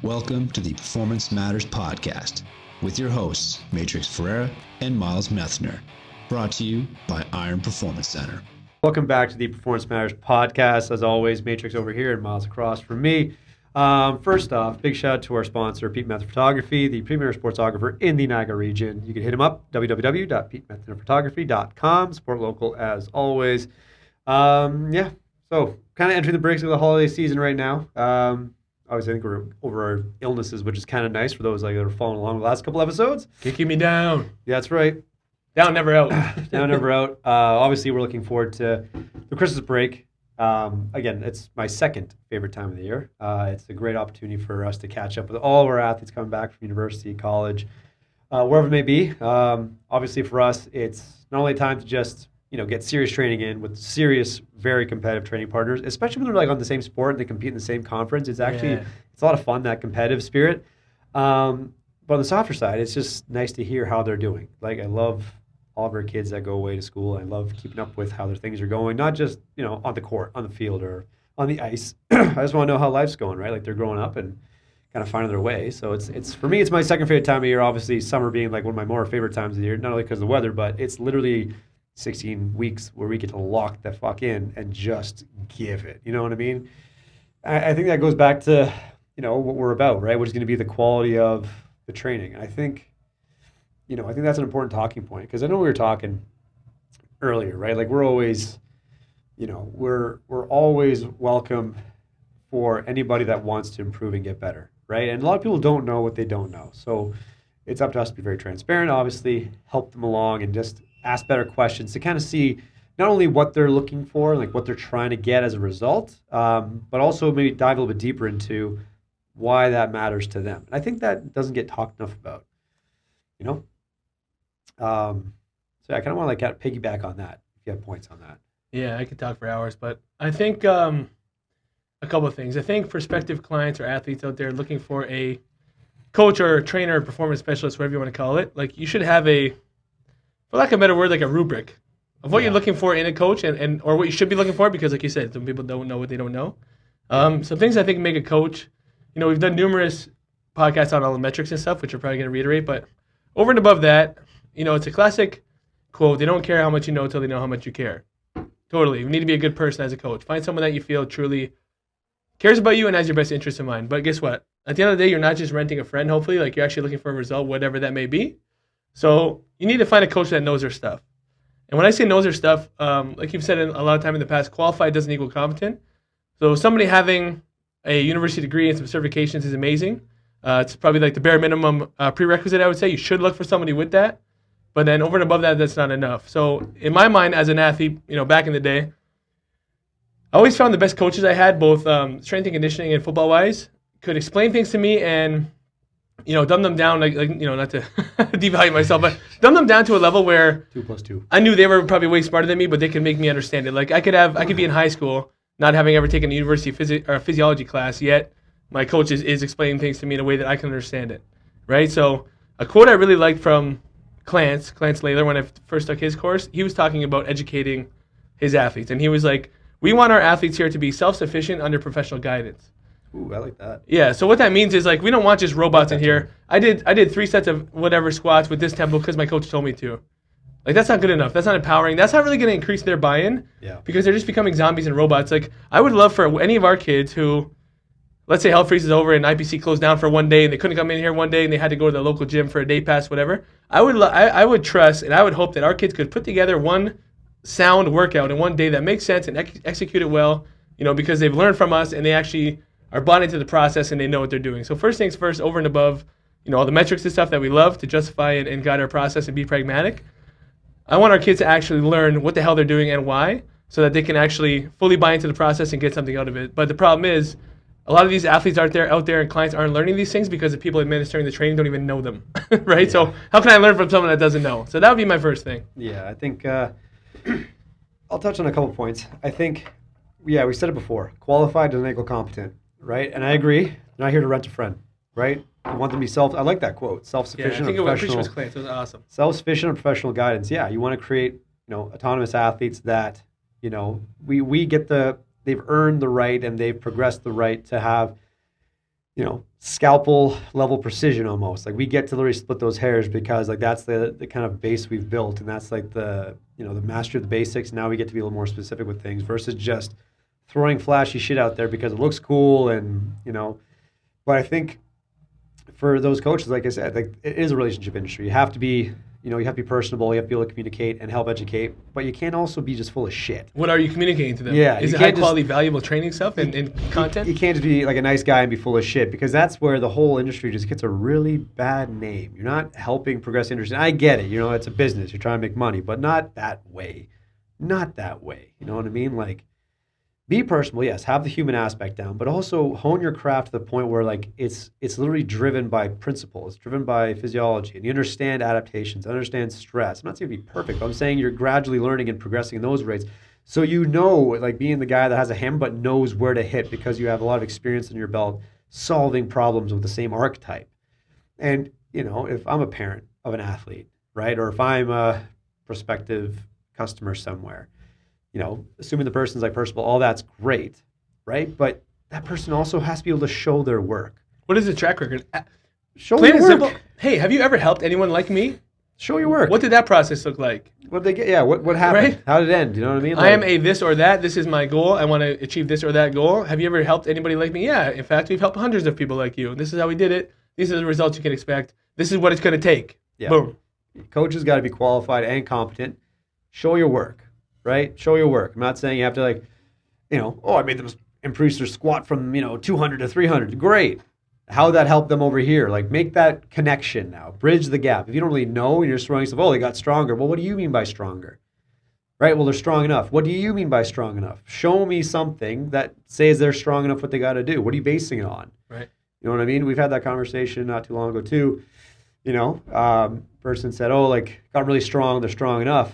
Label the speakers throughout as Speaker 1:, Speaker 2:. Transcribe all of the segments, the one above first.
Speaker 1: Welcome to the Performance Matters Podcast with your hosts, Matrixx Ferrari and Myles Methner, brought to you by Iron Performance Center.
Speaker 2: Welcome back to the Performance Matters Podcast. As always, Matrixx over here and Myles across from me. First off, big shout out to our sponsor, Pete Methner Photography, the premier sportsographer in the Niagara region. You can hit him up, www.petemethnerphotography.com. Support local as always. So kind of entering the breaks of the holiday season right now. Obviously, I think we're over our illnesses, which is kind of nice for those that are following along the last couple episodes.
Speaker 3: Kicking me down.
Speaker 2: Yeah, that's right.
Speaker 3: Down, never out.
Speaker 2: Down, never out. Obviously, we're looking forward to the Christmas break. Again, it's my second favorite time of the year. It's a great opportunity for us to catch up with all of our athletes coming back from university, college, wherever it may be. Obviously, for us, it's not only time to just get serious training in with serious, very competitive training partners, especially when they're like on the same sport and they compete in the same conference. It's actually it's a lot of fun, that competitive spirit. But on the softer side, it's just nice to hear how they're doing. Like, I love all of our kids that go away to school. I love keeping up with how their things are going, not just on the court, on the field, or on the ice. I just want to know how life's going, right? Like, they're growing up and kind of finding their way. So it's for me, it's my second favorite time of year. Obviously, summer being like one of my more favorite times of the year, not only because of the weather, but it's literally 16 weeks where we get to lock the fuck in and just give it. You know what I mean? I think that goes back to, what we're about, right? Which is going to be the quality of the training. And I think that's an important talking point, because I know we were talking earlier, right? Like, we're always, we're always welcome for anybody that wants to improve and get better, right? And a lot of people don't know what they don't know. So it's up to us to be very transparent, obviously, help them along and just ask better questions to kind of see not only what they're looking for, like what they're trying to get as a result, but also maybe dive a little bit deeper into why that matters to them. And I think that doesn't get talked enough about, So I kind of want to piggyback on that, if you have points on that.
Speaker 3: Yeah, I could talk for hours, but I think a couple of things. I think prospective clients or athletes out there looking for a coach or trainer or performance specialist, whatever you want to call it, like, you should have for lack of a better word, like a rubric of what you're looking for in a coach and or what you should be looking for, because like you said, some people don't know what they don't know. Some things I think make a coach, we've done numerous podcasts on all the metrics and stuff, which we're probably going to reiterate, but over and above that, it's a classic quote: they don't care how much you know until they know how much you care. Totally. You need to be a good person as a coach. Find someone that you feel truly cares about you and has your best interest in mind. But guess what? At the end of the day, you're not just renting a friend, hopefully. Like, you're actually looking for a result, whatever that may be. So you need to find a coach that knows their stuff. And when I say knows their stuff, like you've said a lot of time in the past, qualified doesn't equal competent. So somebody having a university degree and some certifications is amazing. It's probably like the bare minimum prerequisite, I would say. You should look for somebody with that. But then over and above that, that's not enough. So in my mind, as an athlete, back in the day, I always found the best coaches I had, both strength and conditioning and football-wise, could explain things to me and dumb them down, like not to devalue myself, but dumb them down to a level where
Speaker 2: 2 + 2.
Speaker 3: I knew they were probably way smarter than me, but they could make me understand it. Like, I could be in high school, not having ever taken a university physiology class, yet my coach is explaining things to me in a way that I can understand it, right? So a quote I really liked from Clarence Layler, when I first took his course, he was talking about educating his athletes, and he was like, "We want our athletes here to be self-sufficient under professional guidance."
Speaker 2: Ooh, I like that.
Speaker 3: Yeah, so what that means is, like, we don't want just robots in here. I did 3 sets of whatever squats with this tempo because my coach told me to. Like, that's not good enough. That's not empowering. That's not really going to increase their buy-in, because they're just becoming zombies and robots. Like, I would love for any of our kids who, let's say Health Freeze is over and IPC closed down for one day and they couldn't come in here one day and they had to go to the local gym for a day pass, whatever. I would trust and I would hope that our kids could put together one sound workout in one day that makes sense and execute it well, because they've learned from us and they actually are bought into the process and they know what they're doing. So first things first, over and above, all the metrics and stuff that we love to justify and guide our process and be pragmatic, I want our kids to actually learn what the hell they're doing and why, so that they can actually fully buy into the process and get something out of it. But the problem is, a lot of these athletes out there and clients aren't learning these things because the people administering the training don't even know them, right? Yeah. So how can I learn from someone that doesn't know? So that would be my first thing.
Speaker 2: Yeah, I think I'll touch on a couple points. I think, we said it before, qualified doesn't equal competent, right? And I agree. They're not here to rent a friend, right? You want them to be I like that quote, self-sufficient and professional.
Speaker 3: Yeah, I think it was awesome.
Speaker 2: Self-sufficient and professional guidance. Yeah, you want to create, autonomous athletes that, we get they've earned the right and they've progressed the right to have, scalpel level precision almost. Like we get to literally split those hairs because like that's the kind of base we've built, and that's like the mastery of the basics. Now we get to be a little more specific with things versus just throwing flashy shit out there because it looks cool and But I think for those coaches, like I said, like it is a relationship industry. You have to be you have to be personable. You have to be able to communicate and help educate, but you can't also be just full of shit.
Speaker 3: What are you communicating to them?
Speaker 2: Yeah,
Speaker 3: is it high quality, valuable training stuff and content?
Speaker 2: You can't just be like a nice guy and be full of shit, because that's where the whole industry just gets a really bad name. You're not helping progress the industry. And I get it. It's a business. You're trying to make money, but not that way. Not that way. You know what I mean? Like, be personable, yes, have the human aspect down, but also hone your craft to the point where like it's literally driven by principles, driven by physiology, and you understand adaptations, understand stress. I'm not saying be perfect, but I'm saying you're gradually learning and progressing in those rates. So like being the guy that has a hammer but knows where to hit because you have a lot of experience in your belt solving problems with the same archetype. And, if I'm a parent of an athlete, right, or if I'm a prospective customer somewhere, assuming the person's like personable, all that's great, right? But that person also has to be able to show their work.
Speaker 3: What is the track record?
Speaker 2: Show your work.
Speaker 3: Simple. Hey, have you ever helped anyone like me?
Speaker 2: Show your work.
Speaker 3: What did that process look like?
Speaker 2: What did they get? Yeah, what happened?
Speaker 3: Right?
Speaker 2: How did it end? You know what I mean?
Speaker 3: I am a this or that. This is my goal. I want to achieve this or that goal. Have you ever helped anybody like me? Yeah. In fact, we've helped hundreds of people like you. This is how we did it. These are the results you can expect. This is what it's going to take.
Speaker 2: Yeah.
Speaker 3: Boom.
Speaker 2: Coaches got to be qualified and competent. Show your work. Right? Show your work. I'm not saying you have to I made them increase their squat from, 200 to 300. Great. How that help them over here? Like, make that connection now. Bridge the gap. If you don't really know and you're just throwing stuff, they got stronger. Well, what do you mean by stronger? Right? Well, they're strong enough. What do you mean by strong enough? Show me something that says they're strong enough what they got to do. What are you basing it on?
Speaker 3: Right.
Speaker 2: You know what I mean? We've had that conversation not too long ago, too. Person said, got really strong. They're strong enough.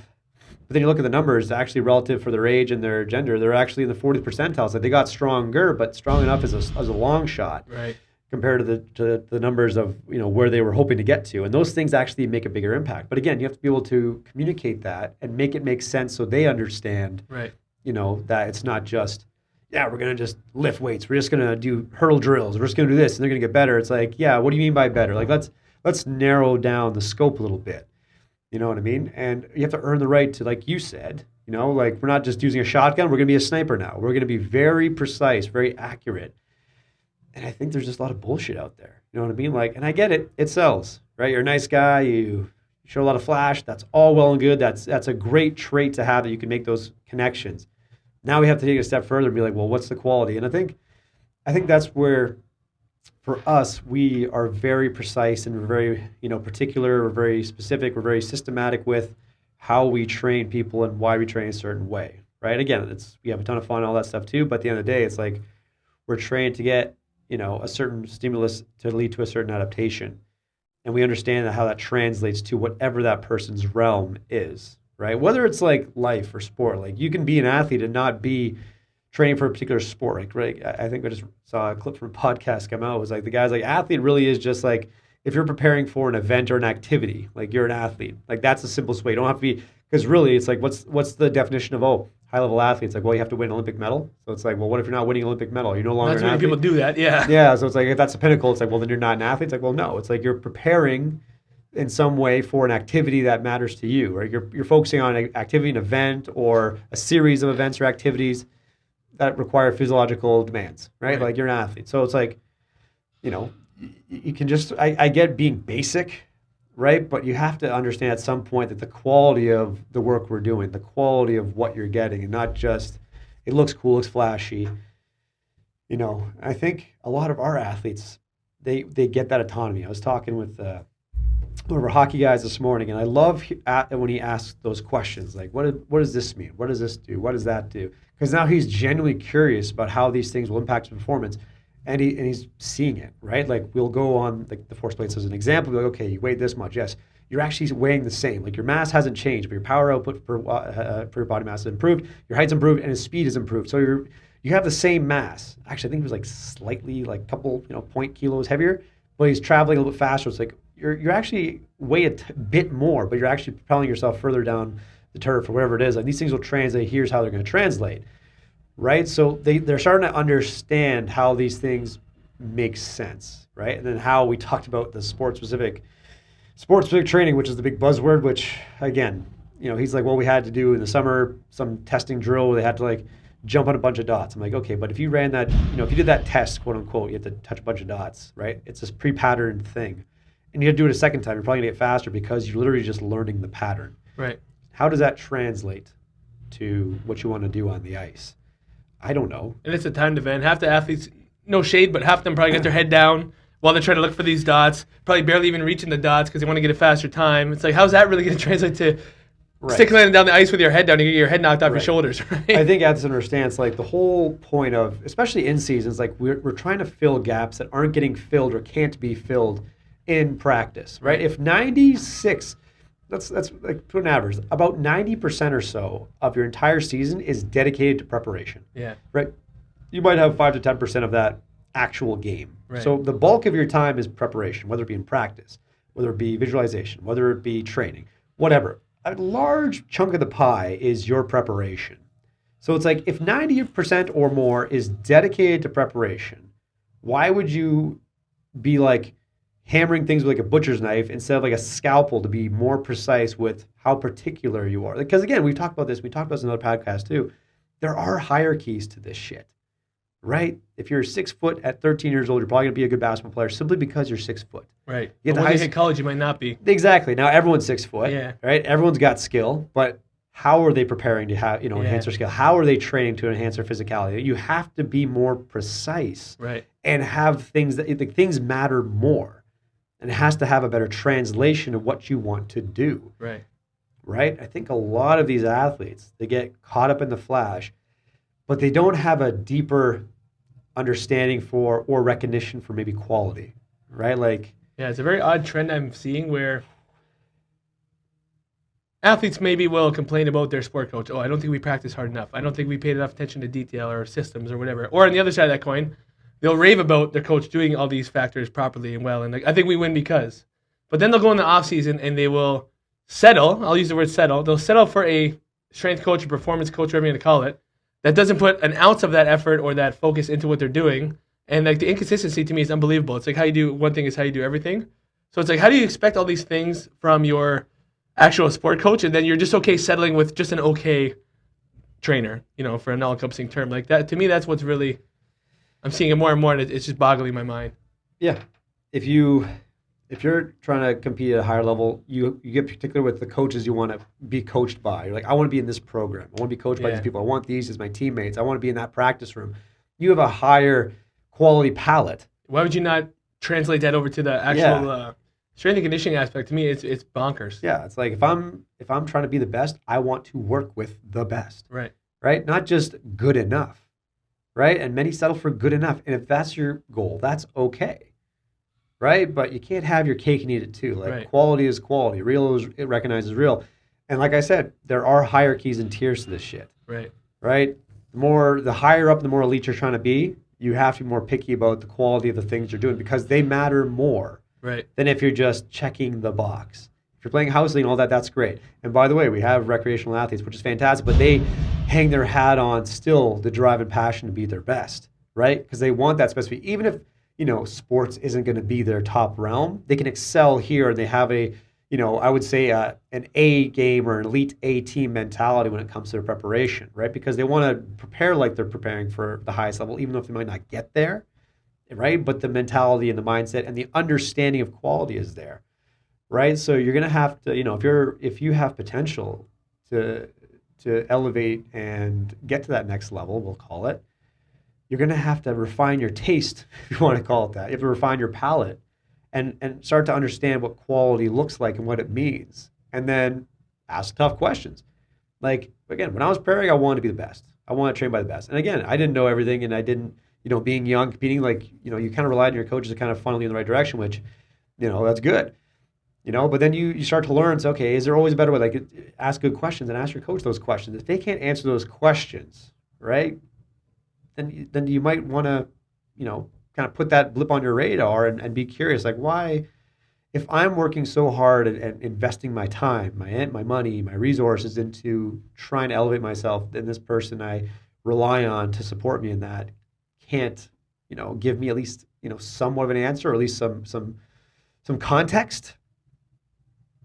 Speaker 2: But then you look at the numbers, actually relative for their age and their gender, they're actually in the 40th percentile. So they got stronger, but strong enough is a long shot,
Speaker 3: right,
Speaker 2: compared to the numbers of where they were hoping to get to. And those things actually make a bigger impact. But again, you have to be able to communicate that and make it make sense so they understand,
Speaker 3: right,
Speaker 2: that it's not just, we're going to just lift weights. We're just going to do hurdle drills. We're just going to do this, and they're going to get better. It's like, what do you mean by better? Like, let's narrow down the scope a little bit. You know what I mean? And you have to earn the right to, like you said, like we're not just using a shotgun. We're going to be a sniper now. We're going to be very precise, very accurate. And I think there's just a lot of bullshit out there. You know what I mean? Like, and I get it. It sells, right? You're a nice guy. You show a lot of flash. That's all well and good. That's a great trait to have, that you can make those connections. Now we have to take it a step further and be like, well, what's the quality? And I think that's where, for us, we are very precise and we're very, particular. We're very specific. We're very systematic with how we train people and why we train a certain way, right? Again, we have a ton of fun and all that stuff too. But at the end of the day, it's like we're trained to get, a certain stimulus to lead to a certain adaptation, and we understand how that translates to whatever that person's realm is, right? Whether it's like life or sport, like you can be an athlete and not be training for a particular sport. Like, right, I think I just saw a clip from a podcast come out. It was like the guy's like, athlete really is just like, if you're preparing for an event or an activity, like you're an athlete. Like that's the simplest way. You don't have to be, because really it's like, what's the definition of, high level athlete? It's like, well, you have to win an Olympic medal. So it's like, well, what if you're not winning an Olympic medal? You're no longer an athlete.
Speaker 3: That's many people do that, yeah.
Speaker 2: Yeah, so it's like, if that's a pinnacle, it's like, well, then you're not an athlete. It's like, well, no. It's like you're preparing in some way for an activity that matters to you, right? You're focusing on an activity, an event, or a series of events or activities that require physiological demands, right? Like you're an athlete. So it's like, you can just, I get being basic, right? But you have to understand at some point that the quality of the work we're doing, the quality of what you're getting, and not just, it looks cool, looks flashy. I think a lot of our athletes, they get that autonomy. I was talking with one of our hockey guys this morning, and I love when he asks those questions, like, what does this mean? What does this do? What does that do? Because now he's genuinely curious about how these things will impact his performance, and he's seeing it, right? Like we'll go on the force plates as an example. We're like, okay, you weighed this much. Yes, you're actually weighing the same. Like your mass hasn't changed, but your power output for your body mass has improved. Your height's improved, and his speed has improved. So you have the same mass. Actually, I think it was like slightly, like a couple, 0.kilos heavier, but he's traveling a little bit faster. It's like you're actually weigh a bit more, but you're actually propelling yourself further down the turf or whatever it is. Like these things will translate. Here's how they're going to translate, right? So they're starting to understand how these things makes sense, right? And then how we talked about the sports-specific training, which is the big buzzword, which, again, he's like, well, we had to do in the summer some testing drill where they had to like jump on a bunch of dots. I'm like, okay, but if you ran that, if you did that test, quote unquote, you have to touch a bunch of dots, right? It's this pre-patterned thing. And you have to do it a second time. You're probably gonna get faster because you're literally just learning the pattern.
Speaker 3: Right.
Speaker 2: How does that translate to what you want to do on the ice? I don't know.
Speaker 3: And it's a timed event. Half the athletes, no shade, but half of them probably get their head down while they're trying to look for these dots, probably barely even reaching the dots because they want to get a faster time. It's like, how's that really going to translate to stick landing down the ice with your head down and get your head knocked off your shoulders, right?
Speaker 2: I think athletes understand, it's like the whole point of, especially in seasons, like we're trying to fill gaps that aren't getting filled or can't be filled in practice, right? If 96, let's like put an average, about 90% or so of your entire season is dedicated to preparation.
Speaker 3: Yeah.
Speaker 2: Right? You might have 5 to 10% of that actual game.
Speaker 3: Right.
Speaker 2: So the bulk of your time is preparation, whether it be in practice, whether it be visualization, whether it be training, whatever. A large chunk of the pie is your preparation. So it's like if 90% or more is dedicated to preparation, why would you be like hammering things with like a butcher's knife instead of like a scalpel to be more precise with how particular you are? Because again, we've talked about this. We talked about this in another podcast too. There are hierarchies to this shit, right? If you're 6 foot at 13 years old, you're probably going to be a good basketball player simply because you're 6 foot.
Speaker 3: Right. But when you hit college, you might not be.
Speaker 2: Exactly. Now everyone's 6 foot,
Speaker 3: Yeah.
Speaker 2: right? Everyone's got skill, but how are they preparing to have, enhance their skill? How are they training to enhance their physicality? You have to be more precise,
Speaker 3: Right.
Speaker 2: and have things that the things matter more, and it has to have a better translation of what you want to do.
Speaker 3: Right.
Speaker 2: Right? I think a lot of these athletes, they get caught up in the flash, but they don't have a deeper understanding for or recognition for maybe quality, right? Like,
Speaker 3: yeah, it's a very odd trend I'm seeing where athletes maybe will complain about their sport coach. Oh, I don't think we practice hard enough. I don't think we paid enough attention to detail or systems or whatever. Or on the other side of that coin, they'll rave about their coach doing all these factors properly and well. And like, I think we win because. But then they'll go in the off season and they will settle. I'll use the word settle. They'll settle for a strength coach, a performance coach, whatever you want to call it, that doesn't put an ounce of that effort or that focus into what they're doing. And like the inconsistency to me is unbelievable. It's like how you do one thing is how you do everything. So it's like, how do you expect all these things from your actual sport coach, and then you're just okay settling with just an okay trainer, for an all-encompassing term like that? To me, that's what's really, I'm seeing it more and more, and it's just boggling my mind.
Speaker 2: Yeah, if you're trying to compete at a higher level, you get particular with the coaches you want to be coached by. You're like, I want to be in this program. I want to be coached by these people. I want these as my teammates. I want to be in that practice room. You have a higher quality palette.
Speaker 3: Why would you not translate that over to the actual strength and conditioning aspect? To me, it's bonkers.
Speaker 2: Yeah, it's like if I'm trying to be the best, I want to work with the best.
Speaker 3: Right.
Speaker 2: Right? Not just good enough. Right? And many settle for good enough. And if that's your goal, that's okay. Right? But you can't have your cake and eat it too. Like quality is quality. Real is it recognizes real. And like I said, there are hierarchies and tiers to this shit.
Speaker 3: Right.
Speaker 2: Right? The higher up, the more elite you're trying to be, you have to be more picky about the quality of the things you're doing because they matter more than if you're just checking the box. If you're playing house league and all that, that's great. And by the way, we have recreational athletes, which is fantastic, but they hang their hat on still the drive and passion to be their best, right? Because they want that specific, even if, sports isn't going to be their top realm, they can excel here and they have a, I would say an A game or an elite A team mentality when it comes to their preparation, right? Because they want to prepare like they're preparing for the highest level, even if they might not get there, right? But the mentality and the mindset and the understanding of quality is there, right? So you're going to have to, if you have potential to elevate and get to that next level, we'll call it, you're going to have to refine your taste, if you want to call it that. You have to refine your palate. And start to understand what quality looks like and what it means. And then ask tough questions. Like, again, when I was preparing, I wanted to be the best. I wanted to train by the best. And again, I didn't know everything, and I didn't, being young, competing, like, you kind of relied on your coaches to kind of funnel you in the right direction, which, that's good. But then you start to learn, so, okay, is there always a better way? Like, ask good questions and ask your coach those questions. If they can't answer those questions, right, then you might want to, kind of put that blip on your radar and be curious, like, why, if I'm working so hard and investing my time, my money, my resources into trying to elevate myself, then this person I rely on to support me in that can't give me at least, somewhat of an answer, or at least some context,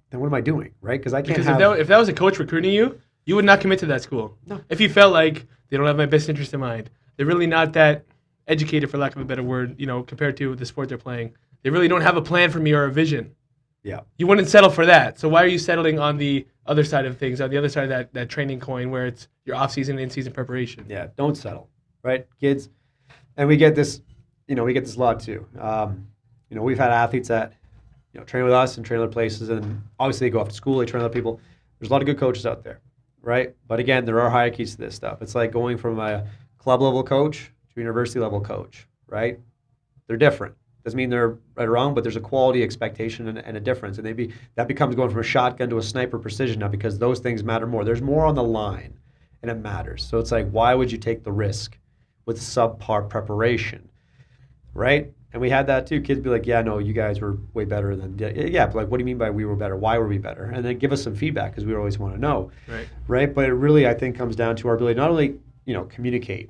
Speaker 2: then what am I doing, right? Because I can't
Speaker 3: if that was a coach recruiting you, you would not commit to that school.
Speaker 2: No.
Speaker 3: If you felt like they don't have my best interest in mind, they're really not that educated, for lack of a better word, compared to the sport they're playing. They really don't have a plan for me or a vision.
Speaker 2: Yeah.
Speaker 3: You wouldn't settle for that. So why are you settling on the other side of things, on the other side of that training coin where it's your off-season and in-season preparation?
Speaker 2: Yeah, don't settle, right, kids? And we get this, a lot too. We've had athletes that, train with us and train other places, and obviously they go off to school, they train other people. There's a lot of good coaches out there, right? But again, there are hierarchies to this stuff. It's like going from a club level coach to a university level coach, right? They're different. Doesn't mean they're right or wrong, but there's a quality expectation and a difference. And that becomes going from a shotgun to a sniper precision now, because those things matter more. There's more on the line, and it matters. So it's like, why would you take the risk with subpar preparation, right? And we had that too. Kids be like, yeah, no, you guys were way better than, yeah, but like, what do you mean by we were better? Why were we better? And then give us some feedback, because we always want to know, right? But it really, I think, comes down to our ability not only, communicate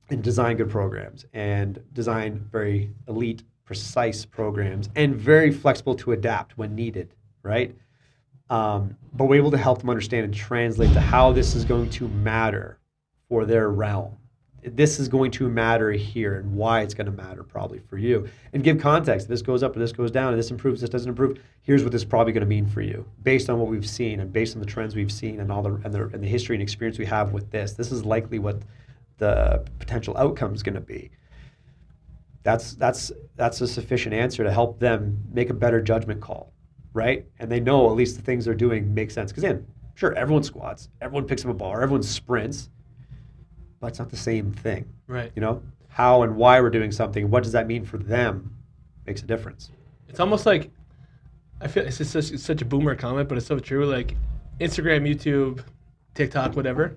Speaker 2: and design good programs and design very elite, precise programs and very flexible to adapt when needed, right? But we're able to help them understand and translate to how this is going to matter for their realm. This is going to matter here, and why it's going to matter probably for you. And give context. This goes up, and this goes down, and this improves, this doesn't improve. Here's what this is probably going to mean for you, based on what we've seen and based on the trends we've seen and all the history and experience we have with this. This is likely what the potential outcome is going to be. That's a sufficient answer to help them make a better judgment call, right? And they know at least the things they're doing make sense. Because sure, everyone squats, everyone picks up a bar, everyone sprints, but it's not the same thing.
Speaker 3: Right.
Speaker 2: How and why we're doing something, what does that mean for them, makes a difference.
Speaker 3: It's almost like, I feel it's such a boomer comment, but it's so true. Like Instagram, YouTube, TikTok, whatever.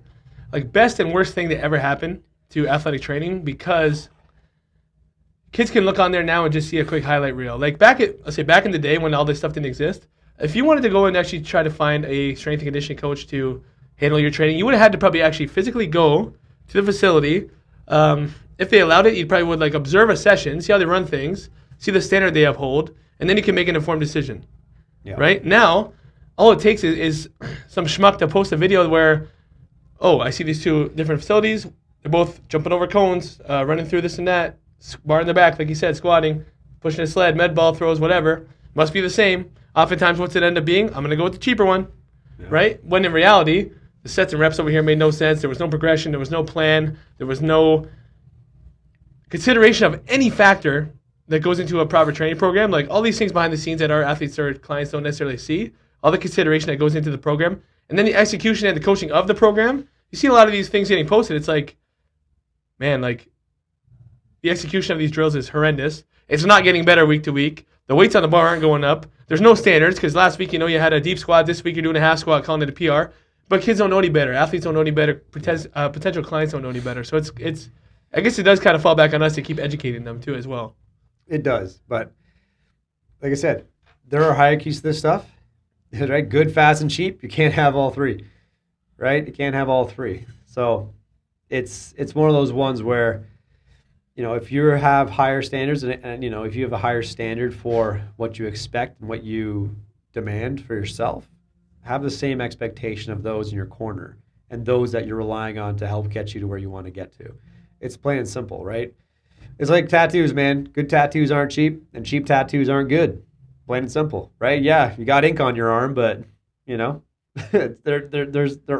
Speaker 3: Like best and worst thing that ever happened to athletic training, because kids can look on there now and just see a quick highlight reel. Like back in the day when all this stuff didn't exist, if you wanted to go and actually try to find a strength and conditioning coach to handle your training, you would have had to probably actually physically go to the facility. If they allowed it, you probably would observe a session, see how they run things, see the standard they uphold, and then you can make an informed decision. Yeah. Right? Now, all it takes is some schmuck to post a video where, I see these two different facilities. They're both jumping over cones, running through this and that, bar in the back, like you said, squatting, pushing a sled, med ball throws, whatever. Must be the same. Oftentimes, what's it end up being? I'm going to go with the cheaper one, right? When in reality, the sets and reps over here made no sense. There was no progression. There was no plan. There was no consideration of any factor that goes into a proper training program. Like all these things behind the scenes that our athletes or clients don't necessarily see, all the consideration that goes into the program, and then the execution and the coaching of the program. You see a lot of these things getting posted. It's like, man, the execution of these drills is horrendous. It's not getting better week to week. The weights on the bar aren't going up. There's no standards, because last week, you had a deep squat. This week, you're doing a half squat, calling it a PR. But kids don't know any better. Athletes don't know any better. Potential clients don't know any better. So it's. I guess it does kind of fall back on us to keep educating them too, as well.
Speaker 2: It does, but like I said, there are hierarchies to this stuff. Right? Good, fast, and cheap. You can't have all three, right? You can't have all three. So it's one of those ones where, if you have higher standards and if you have a higher standard for what you expect and what you demand for yourself, have the same expectation of those in your corner and those that you're relying on to help get you to where you want to get to. It's plain and simple, right? It's like tattoos, man. Good tattoos aren't cheap, and cheap tattoos aren't good. Plain and simple, right? Yeah, you got ink on your arm, but there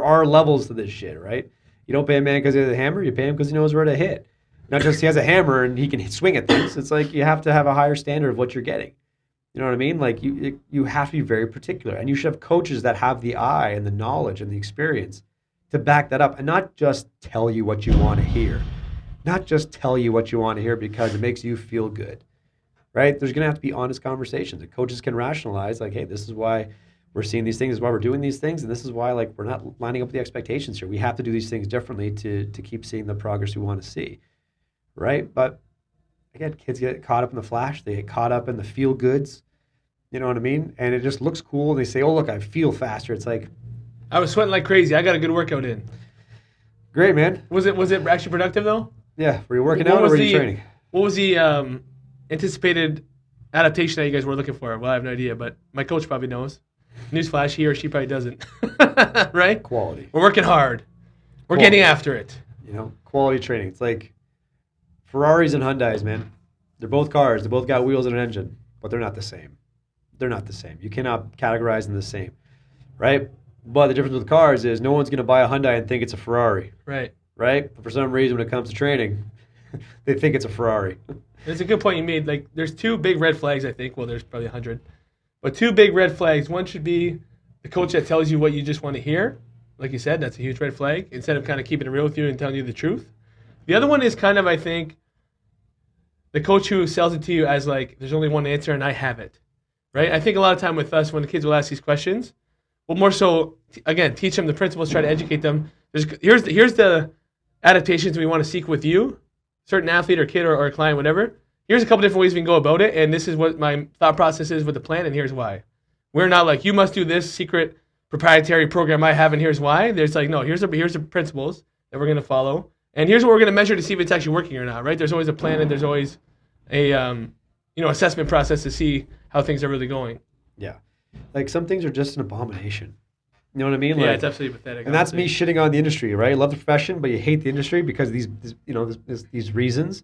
Speaker 2: are levels to this shit, right? You don't pay a man because he has a hammer. You pay him because he knows where to hit. Not just he has a hammer and he can swing at things. It's like you have to have a higher standard of what you're getting. You know what I mean? Like you have to be very particular, and you should have coaches that have the eye and the knowledge and the experience to back that up, and not just tell you what you want to hear. Not just tell you what you want to hear because it makes you feel good, right? There's going to have to be honest conversations. The coaches can rationalize, like, hey, this is why we're seeing these things, this is why we're doing these things, and this is why we're not lining up with the expectations here. We have to do these things differently to keep seeing the progress we want to see, right? But again, kids get caught up in the flash. They get caught up in the feel goods. You know what I mean? And it just looks cool. And they say, oh, look, I feel faster. It's like,
Speaker 3: I was sweating like crazy. I got a good workout in.
Speaker 2: Great, man.
Speaker 3: Was it actually productive though?
Speaker 2: Yeah. Were you working out or were you training?
Speaker 3: what was the anticipated adaptation that you guys were looking for? Well, I have no idea, but my coach probably knows. Newsflash, he or she probably doesn't. Right?
Speaker 2: Quality.
Speaker 3: We're working hard. We're getting after it.
Speaker 2: Quality training. It's like Ferraris and Hyundais, man. They're both cars. They both got wheels and an engine, but they're not the same. They're not the same. You cannot categorize them the same, right? But the difference with cars is no one's going to buy a Hyundai and think it's a Ferrari.
Speaker 3: Right.
Speaker 2: Right? But for some reason, when it comes to training, they think it's a Ferrari.
Speaker 3: It's a good point you made. Like, there's two big red flags, I think. Well, there's probably 100. But two big red flags. One should be the coach that tells you what you just want to hear. Like you said, that's a huge red flag, instead of kind of keeping it real with you and telling you the truth. The other one is kind of, I think, the coach who sells it to you as like, there's only one answer and I have it. Right? I think a lot of time with us, when the kids will ask these questions, we'll more so, again, teach them the principles, try to educate them. Here's the adaptations we want to seek with you, certain athlete or kid or client, whatever. Here's a couple different ways we can go about it, and this is what my thought process is with the plan, and here's why. We're not like, you must do this secret proprietary program I have, and here's why. There's like, no, here's the principles that we're going to follow, and here's what we're going to measure to see if it's actually working or not, right? There's always a plan, and there's always a assessment process to see how things are really going.
Speaker 2: Yeah. Like, some things are just an abomination. You know what I mean?
Speaker 3: Yeah,
Speaker 2: like,
Speaker 3: it's absolutely pathetic.
Speaker 2: And that's me shitting on the industry, right? You love the profession, but you hate the industry because of these reasons.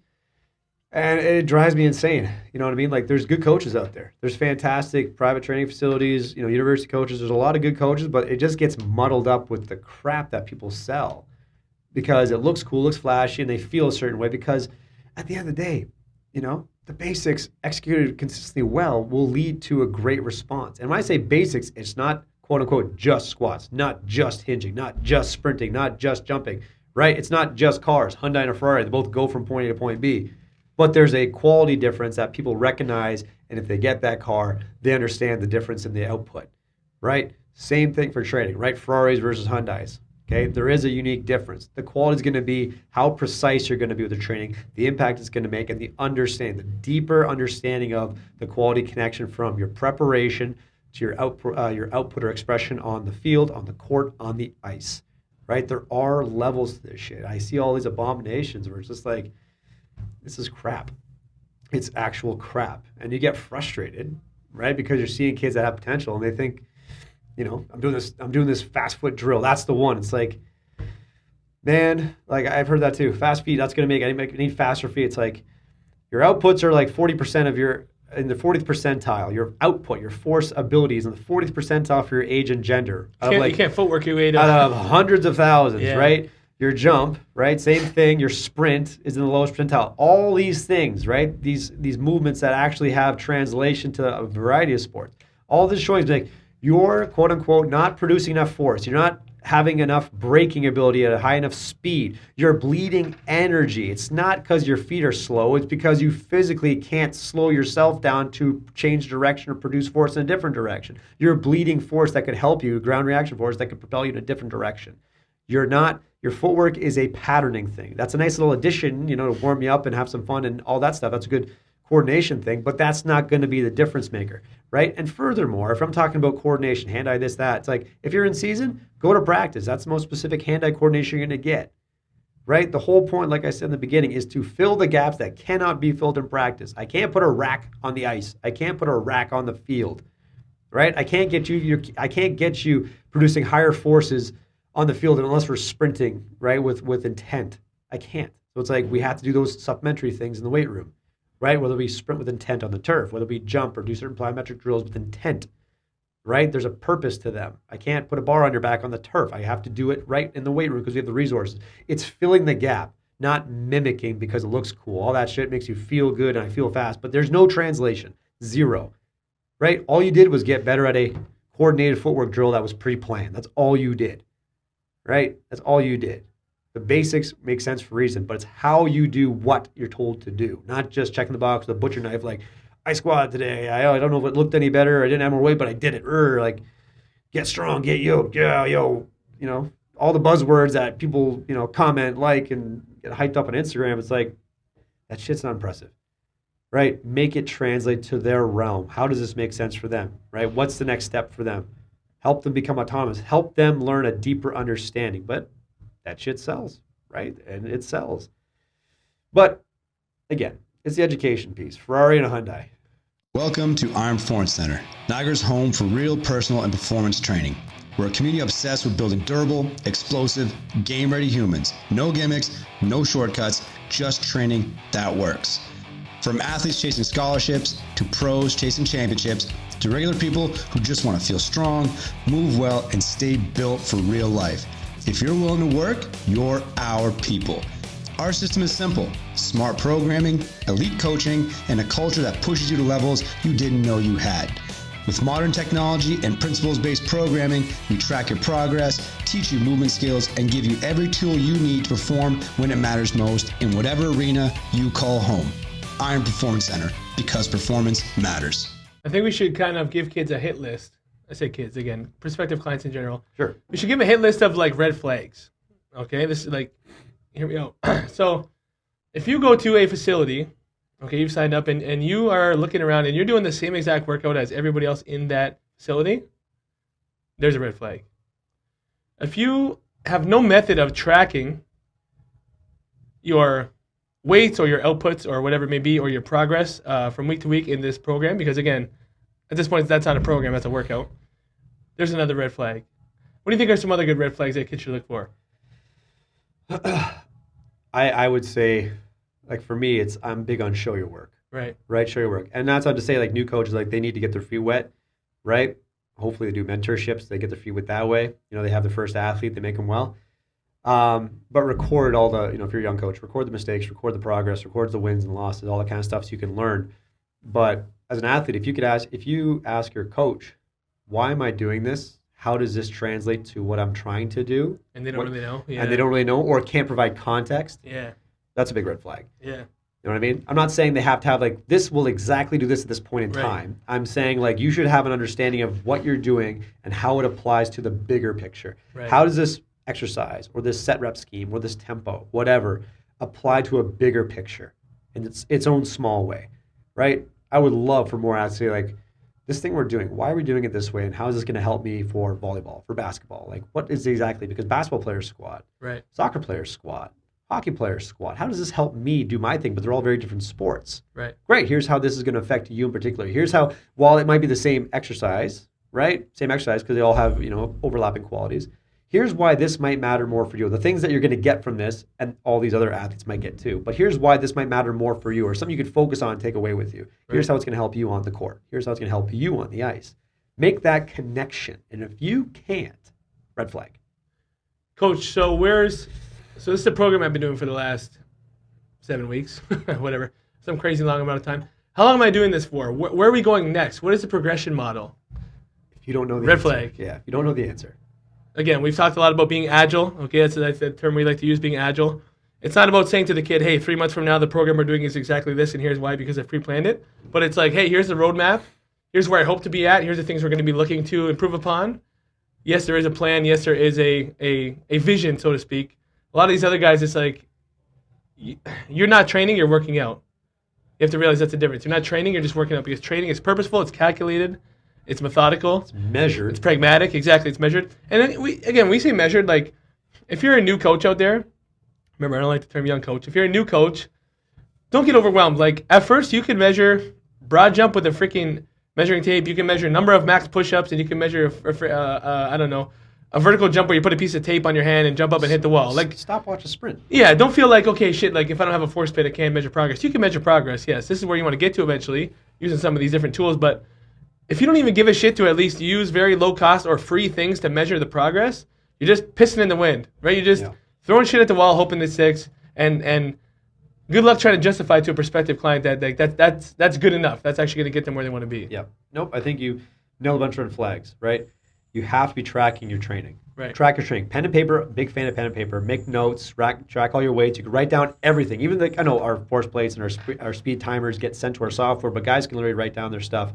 Speaker 2: And it drives me insane. You know what I mean? Like, there's good coaches out there. There's fantastic private training facilities, university coaches. There's a lot of good coaches, but it just gets muddled up with the crap that people sell because it looks cool, looks flashy, and they feel a certain way because at the end of the day, the basics executed consistently well will lead to a great response. And when I say basics, it's not quote unquote just squats, not just hinging, not just sprinting, not just jumping, right? It's not just cars. Hyundai and a Ferrari, they both go from point A to point B. But there's a quality difference that people recognize, and if they get that car, they understand the difference in the output, right? Same thing for training, right? Ferraris versus Hyundais, okay? There is a unique difference. The quality is going to be how precise you're going to be with the training, the impact it's going to make, and the deeper understanding of the quality connection from your preparation to your output or expression on the field, on the court, on the ice, right? There are levels to this shit. I see all these abominations where it's just like, this is crap. It's actual crap. And you get frustrated, right? Because you're seeing kids that have potential and they think, I'm doing this fast foot drill. That's the one. It's like, man, like I've heard that too. Fast feet, that's going to I need faster feet. It's like your outputs are like 40% of in the 40th percentile. Your output, your force abilities in the 40th percentile for your age and gender.
Speaker 3: You can't footwork your way to
Speaker 2: out of hundreds of thousands, right? Your jump, right? Same thing. Your sprint is in the lowest percentile. All these things, right? These movements that actually have translation to a variety of sports. All this showing is like you're quote unquote not producing enough force. You're not having enough braking ability at a high enough speed. You're bleeding energy. It's not because your feet are slow. It's because you physically can't slow yourself down to change direction or produce force in a different direction. You're bleeding force that could help you, ground reaction force that could propel you in a different direction. Your footwork is a patterning thing. That's a nice little addition, to warm you up and have some fun and all that stuff. That's a good coordination thing, but that's not going to be the difference maker, right? And furthermore, if I'm talking about coordination, hand-eye this, that, it's like if you're in season, go to practice. That's the most specific hand-eye coordination you're going to get, right? The whole point, like I said in the beginning, is to fill the gaps that cannot be filled in practice. I can't put a rack on the ice. I can't put a rack on the field, right? I can't get you producing higher forces on the field unless we're sprinting, right, with intent. I can't. So it's like we have to do those supplementary things in the weight room, right? Whether we sprint with intent on the turf, whether we jump or do certain plyometric drills with intent, right? There's a purpose to them. I can't put a bar on your back on the turf. I have to do it right in the weight room because we have the resources. It's filling the gap, not mimicking because it looks cool. All that shit makes you feel good and I feel fast, but there's no translation. Zero, right? All you did was get better at a coordinated footwork drill that was pre-planned. That's all you did. Right? That's all you did. The basics make sense for a reason, but it's how you do what you're told to do, not just checking the box with a butcher knife like, I squatted today. I don't know if it looked any better. I didn't have more weight, but I did it. Like, get strong, get yoked. Yeah, yo. All the buzzwords that people, comment, like, and get hyped up on Instagram. It's like, that shit's not impressive. Right? Make it translate to their realm. How does this make sense for them? Right? What's the next step for them? Help them become autonomous. Help them learn a deeper understanding. But that shit sells, right? And it sells. But again, It's the education piece. Ferrari and a Hyundai.
Speaker 1: Welcome to Iron Performance Center, Niagara's home for real personal and performance training. We're a community obsessed with building durable, explosive, game-ready humans. No gimmicks, no shortcuts, just training that works. From athletes chasing scholarships, to pros chasing championships, to regular people who just want to feel strong, move well, and stay built for real life. If you're willing to work, you're our people. Our system is simple: smart programming, elite coaching, and a culture that pushes you to levels you didn't know you had. With modern technology and principles-based programming, we track your progress, teach you movement skills, and give you every tool you need to perform when it matters most in whatever arena you call home. Iron Performance Center, because performance matters.
Speaker 3: I think we should kind of give kids a hit list. I say kids again, prospective clients in general.
Speaker 2: Sure.
Speaker 3: We should give them a hit list of like red flags. Okay, this is like, hear me out. So if you go to a facility, okay, you've signed up and you are looking around and you're doing the same exact workout as everybody else in that facility, there's a red flag. If you have no method of tracking your weights or your outputs or whatever it may be, or your progress from week to week in this program, because again, at this point, that's not a program, that's a workout, there's another red flag. What do you think are some other good red flags that kids should look for?
Speaker 2: I would say, like for me, I'm big on show your work.
Speaker 3: Right.
Speaker 2: Right, show your work. And that's not to say like new coaches, like they need to get their feet wet, right? Hopefully they do mentorships, they get their feet wet that way. You know, they have their first athlete, they make them well. But record all the, if you're a young coach, record the mistakes, record the progress, record the wins and losses, all that kind of stuff so you can learn. But as an athlete, if you ask your coach, why am I doing this? How does this translate to what I'm trying to do?
Speaker 3: And they don't really know. Yeah.
Speaker 2: And they don't really know or can't provide context.
Speaker 3: Yeah.
Speaker 2: That's a big red flag.
Speaker 3: Yeah.
Speaker 2: You know what I mean? I'm not saying they have to have like, this will exactly do this at this point in time. I'm saying like you should have an understanding of what you're doing and how it applies to the bigger picture.
Speaker 3: Right.
Speaker 2: How does this exercise or this set rep scheme or this tempo, whatever, apply to a bigger picture in its own small way, right? I would love for more athletes to say like, this thing we're doing, why are we doing it this way? And how is this going to help me for volleyball, for basketball? Like what is exactly, because basketball players squat,
Speaker 3: right?
Speaker 2: Soccer players squat, hockey players squat. How does this help me do my thing? But they're all very different sports.
Speaker 3: Right.
Speaker 2: Great. Here's how this is going to affect you in particular. Here's how, while it might be the same exercise, right? Same exercise because they all have, overlapping qualities. Here's why this might matter more for you. The things that you're going to get from this, and all these other athletes might get too. But here's why this might matter more for you, or something you could focus on and take away with you. Here's how it's going to help you on the court. Here's how it's going to help you on the ice. Make that connection. And if you can't, red flag.
Speaker 3: Coach, so this is the program I've been doing for the last 7 weeks, whatever, some crazy long amount of time. How long am I doing this for? Where are we going next? What is the progression model?
Speaker 2: If you don't know the
Speaker 3: red
Speaker 2: answer,
Speaker 3: flag.
Speaker 2: Yeah, if you don't know the answer. Again,
Speaker 3: we've talked a lot about being agile. Okay, that's the term we like to use, being agile. It's not about saying to the kid, hey, 3 months from now, the program we're doing is exactly this, and here's why, because I've pre-planned it. But it's like, hey, here's the roadmap. Here's where I hope to be at. Here's the things we're going to be looking to improve upon. Yes, there is a plan. Yes, there is a vision, so to speak. A lot of these other guys, it's like, you're not training, you're working out. You have to realize that's the difference. You're not training, you're just working out, because training is purposeful, it's calculated, it's methodical.
Speaker 2: It's measured.
Speaker 3: It's pragmatic, exactly, it's measured. And then we say measured, like, if you're a new coach out there, remember, I don't like the term young coach. If you're a new coach, don't get overwhelmed. Like, at first, you can measure broad jump with a freaking measuring tape. You can measure number of max push-ups, and you can measure, a vertical jump where you put a piece of tape on your hand and jump up and hit the wall. Like,
Speaker 2: stopwatch a sprint.
Speaker 3: Yeah, don't feel like, okay, shit, like if I don't have a force pit, I can't measure progress. You can measure progress, yes. This is where you want to get to eventually, using some of these different tools. But if you don't even give a shit to at least use very low-cost or free things to measure the progress, you're just pissing in the wind, right? You're just throwing shit at the wall, hoping it sticks, and good luck trying to justify to a prospective client that that's good enough. That's actually going to get them where they want to be.
Speaker 2: Yeah. Nope. I think you nailed a bunch of red flags, right? You have to be tracking your training.
Speaker 3: Right.
Speaker 2: Track your training. Pen and paper, big fan of pen and paper. Make notes, track all your weights. You can write down everything. Even I know our force plates and our speed timers get sent to our software, but guys can literally write down their stuff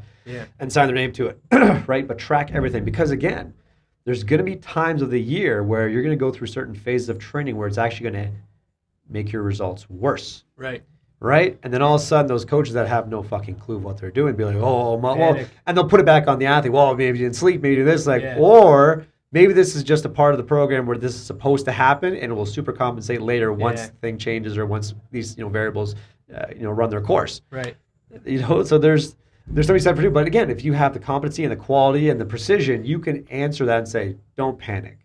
Speaker 2: and sign their name to it, right? But track everything, because again, there's going to be times of the year where you're going to go through certain phases of training where it's actually going to make your results worse. Right? And then all of a sudden, those coaches that have no fucking clue what they're doing be like, well, and they'll put it back on the athlete. Well, maybe you didn't sleep, maybe you do this, or maybe this is just a part of the program where this is supposed to happen, and it will super compensate later once the thing changes or once these variables run their course.
Speaker 3: Right.
Speaker 2: So there's something said for you. But again, if you have the competency and the quality and the precision, you can answer that and say, don't panic.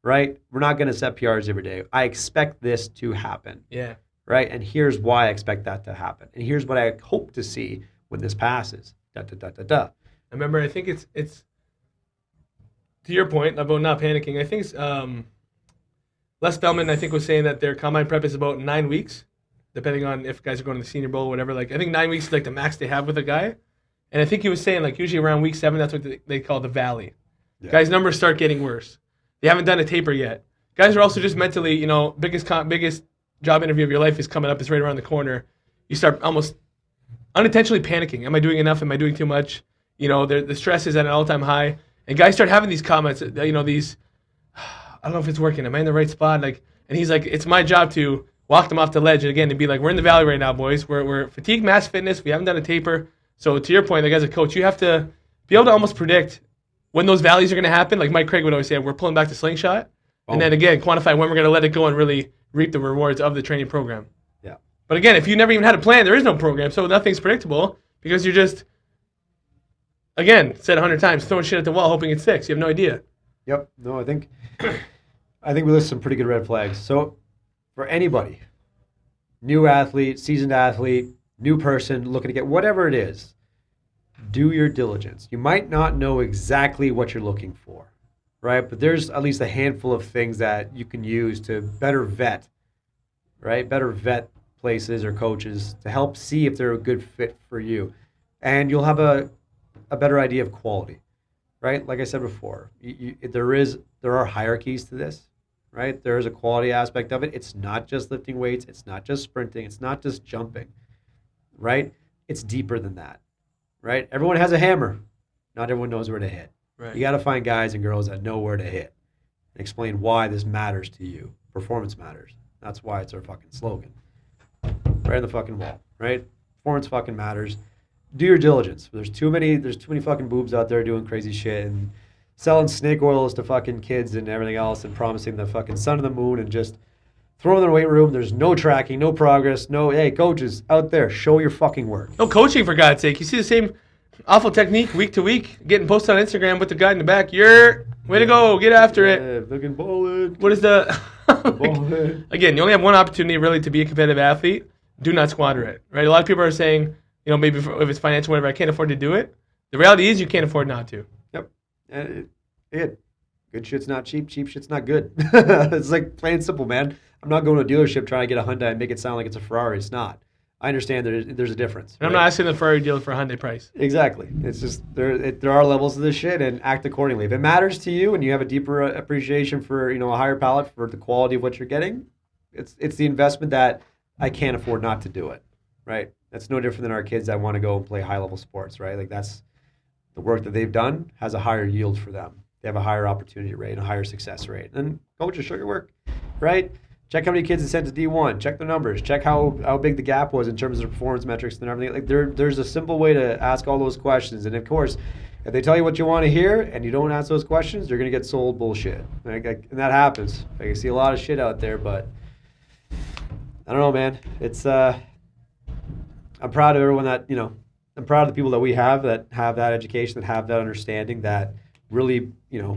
Speaker 2: Right? We're not going to set PRs every day. I expect this to happen.
Speaker 3: Yeah.
Speaker 2: Right? And here's why I expect that to happen. And here's what I hope to see when this passes. Da, da, da, da, da.
Speaker 3: I remember, I think it's to your point about not panicking. I think it's, Les Bellman, I think, was saying that their combine prep is about 9 weeks, depending on if guys are going to the Senior Bowl or whatever. Like, I think 9 weeks is like the max they have with a guy. And I think he was saying, like, usually around week 7, that's what they call the valley. Yeah. Guys' numbers start getting worse. They haven't done a taper yet. Guys are also just mentally, biggest job interview of your life is coming up. It's right around the corner. You start almost unintentionally panicking. Am I doing enough? Am I doing too much? The stress is at an all-time high. And guys start having these comments, these, I don't know if it's working. Am I in the right spot? And he's like, it's my job to walk them off the ledge. And again, to be like, we're in the valley right now, boys. We're fatigue mass fitness. We haven't done a taper. So to your point, as a coach, you have to be able to almost predict when those valleys are going to happen. Like Mike Craig would always say, we're pulling back the slingshot. And then again, quantify when we're going to let it go and really reap the rewards of the training program.
Speaker 2: Yeah.
Speaker 3: But again, if you never even had a plan, there is no program. So nothing's predictable because you're just, again, said 100 times, throwing shit at the wall, hoping it sticks. You have no idea.
Speaker 2: Yep. No, I think we list some pretty good red flags. So for anybody, new athlete, seasoned athlete, new person looking to get whatever it is, do your diligence. You might not know exactly what you're looking for, right? But there's at least a handful of things that you can use to better vet, right? Better vet places or coaches to help see if they're a good fit for you. And you'll have a better idea of quality, right? Like I said before, there are hierarchies to this, right? There is a quality aspect of it. It's not just lifting weights. It's not just sprinting. It's not just jumping, right? It's deeper than that, right? Everyone has a hammer. Not everyone knows where to hit. Right. You got to find guys and girls that know where to hit and explain why this matters to you. Performance matters. That's why it's our fucking slogan. Right in the fucking wall, right? Performance fucking matters. Do your diligence. There's too many fucking boobs out there doing crazy shit and selling snake oils to fucking kids and everything else and promising the fucking sun and the moon and just throwing in the weight room. There's no tracking, no progress, hey, coaches out there, show your fucking work.
Speaker 3: No coaching, for God's sake. You see the same awful technique week to week, getting posted on Instagram with the guy in the back. Way to go, get after it.
Speaker 2: Fucking bullet.
Speaker 3: What is the... Again, you only have one opportunity really to be a competitive athlete. Do not squander it, right? A lot of people are saying, maybe if it's financial, whatever, I can't afford to do it. The reality is you can't afford not to.
Speaker 2: Yep. And good shit's not cheap. Cheap shit's not good. It's like plain and simple, man. I'm not going to a dealership trying to get a Hyundai and make it sound like it's a Ferrari. It's not. I understand there's a difference.
Speaker 3: And I'm not asking the Ferrari dealer for a Hyundai price.
Speaker 2: Exactly. It's just there are levels to this shit, and act accordingly. If it matters to you and you have a deeper appreciation for a higher palate for the quality of what you're getting, it's the investment that I can't afford not to do it. Right? That's no different than our kids that want to go and play high level sports. Right? Like that's the work that they've done has a higher yield for them. They have a higher opportunity rate and a higher success rate. And coaches, show your work. Right? Check how many kids are sent to D1. Check their numbers. Check how big the gap was in terms of performance metrics and everything. Like there's a simple way to ask all those questions. And of course, if they tell you what you want to hear and you don't ask those questions, you're gonna get sold bullshit. And that happens. I see a lot of shit out there, but I don't know, man. It's I'm proud of everyone that I'm proud of the people that we have that education, that have that understanding, that really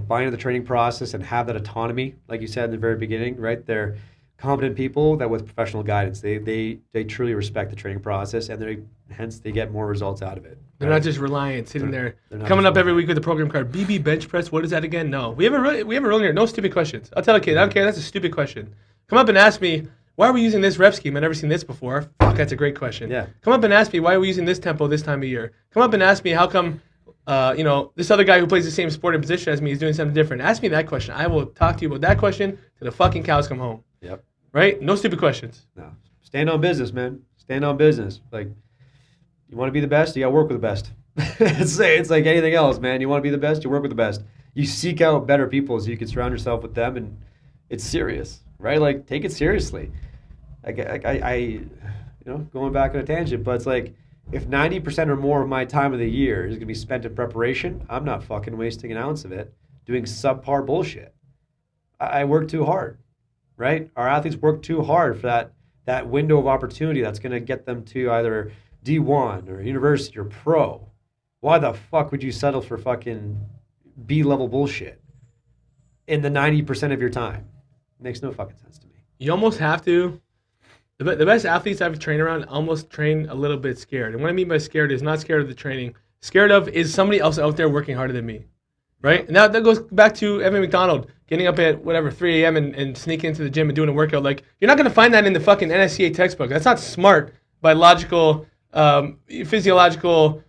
Speaker 2: buy into the training process and have that autonomy, like you said in the very beginning, right? They're competent people that with professional guidance, they truly respect the training process, and hence they get more results out of it.
Speaker 3: They're not just reliant, sitting there, coming up every week with a program card. BB bench press, what is that again? No, we have a rule here. No stupid questions. I'll tell a kid, I don't care. That's a stupid question. Come up and ask me, why are we using this rep scheme? I've never seen this before. Fuck, that's a great question.
Speaker 2: Yeah.
Speaker 3: Come up and ask me, why are we using this tempo this time of year? Come up and ask me, how come this other guy who plays the same sport and position as me is doing something different. Ask me that question. I will talk to you about that question till the fucking cows come home.
Speaker 2: Yep.
Speaker 3: Right? No stupid questions.
Speaker 2: No. Stand on business, man. Stand on business. Like, you want to be the best, you got to work with the best. It's like anything else, man. You want to be the best, you work with the best. You seek out better people so you can surround yourself with them, and it's serious, right? Like, take it seriously. I going back on a tangent, but it's like, if 90% or more of my time of the year is going to be spent in preparation, I'm not fucking wasting an ounce of it doing subpar bullshit. I work too hard, right? Our athletes work too hard for that window of opportunity that's going to get them to either D1 or university or pro. Why the fuck would you settle for fucking B-level bullshit in the 90% of your time? It makes no fucking sense to me.
Speaker 3: You almost have to. The best athletes I've trained around almost train a little bit scared. And what I mean by scared is not scared of the training. Scared of is somebody else out there working harder than me. Right? And that goes back to Evan McDonald getting up at, 3 a.m. and sneaking into the gym and doing a workout. Like, you're not going to find that in the fucking NSCA textbook. That's not smart by logical, physiological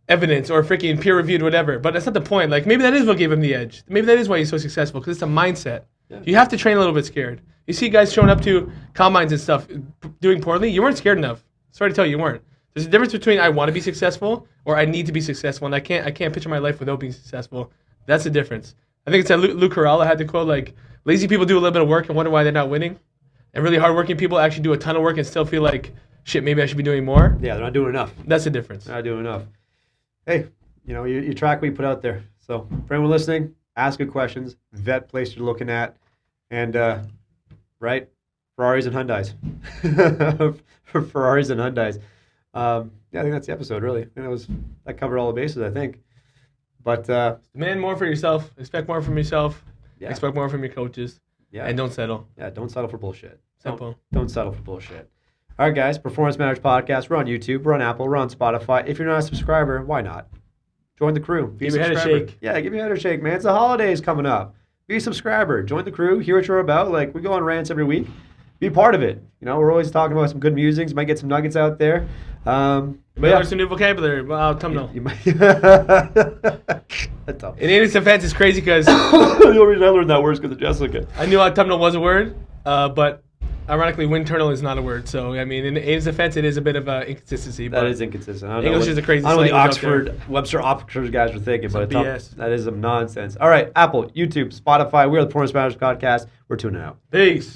Speaker 3: evidence or freaking peer-reviewed whatever. But that's not the point. Like, maybe that is what gave him the edge. Maybe that is why he's so successful, because it's a mindset. Yeah. You have to train a little bit scared. You see guys showing up to combines and stuff doing poorly. You weren't scared enough. Sorry to tell you, you weren't. There's a difference between I want to be successful or I need to be successful, and I can't picture my life without being successful. That's the difference. I think it's that Luke Carralla had the quote, like, lazy people do a little bit of work and wonder why they're not winning. And really hardworking people actually do a ton of work and still feel like, shit, maybe I should be doing more.
Speaker 2: Yeah, they're not doing enough.
Speaker 3: That's the difference.
Speaker 2: They're not doing enough. Hey, you track what you put out there. So for anyone listening, ask good questions, vet place you're looking at, and, right, Ferraris and Hyundais. For Ferraris and Hyundais. Yeah, I think that's the episode, really. That covered all the bases, I think. But
Speaker 3: demand more for yourself. Expect more from yourself.
Speaker 2: Yeah.
Speaker 3: Expect more from your coaches.
Speaker 2: Yeah.
Speaker 3: And don't settle.
Speaker 2: Yeah, don't settle for bullshit.
Speaker 3: Simple.
Speaker 2: Don't settle for bullshit. All right, guys. Performance Matters Podcast. We're on YouTube. We're on Apple. We're on Spotify. If you're not a subscriber, why not? Join the crew.
Speaker 3: Give your head a shake.
Speaker 2: Yeah, give your head a shake, man. It's the holidays coming up. Be a subscriber. Join the crew. Hear what you're about. Like, we go on rants every week. Be a part of it. We're always talking about some good musings. Might get some nuggets out there.
Speaker 3: But learn some new vocabulary. Well, thumbnail.
Speaker 2: You might. That's tough.
Speaker 3: In Andy's defense, it's crazy because
Speaker 2: the only reason I learned that word is because of Jessica.
Speaker 3: I knew thumbnail was a word, but ironically, wind tunnel is not a word. So, I mean, in Andy's defense, it is a bit of inconsistency.
Speaker 2: That is inconsistent.
Speaker 3: English is a crazy.
Speaker 2: I don't know what the Webster Oxford guys were thinking, but that is some nonsense. All right, Apple, YouTube, Spotify. We are the Performance Matters Podcast. We're tuning out.
Speaker 3: Peace.